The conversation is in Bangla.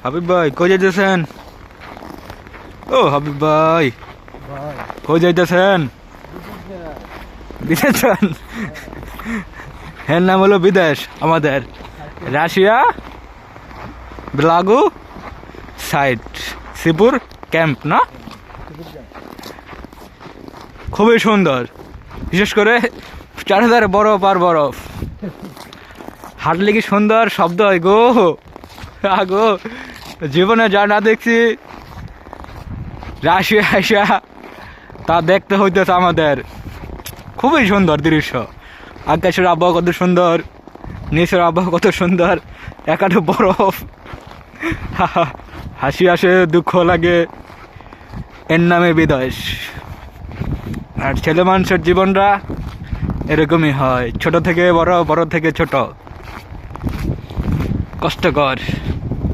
হাবিব ভাই কই যাইতেছেন? ও হাবিব ভাই কই যাইতেছেন? বিদেশ যান? এর নাম হলো বিদেশ আমাদের রাশিয়া ব্লাগু সাইট শ্রীপুর ক্যাম্প না? খুবই সুন্দর, বিশেষ করে চারিধারে বরফ আর বরফ। হাঁটলে কি সুন্দর শব্দ হয় গো আগো, জীবনে যা না দেখছি রাশিয়া আইসা তা দেখতে হইতেছে আমাদের। খুবই সুন্দর দৃশ্য, আকাশের আবহাওয়া কত সুন্দর, নিচের আবহাওয়া কত সুন্দর, একাটো বরফ। হাসি আসে দুঃখ লাগে, এর নামে বিদেশ। আর ছেলে মানুষের জীবনটা এরকমই হয়, ছোট থেকে বড়, বড় থেকে ছোট, কষ্টকর।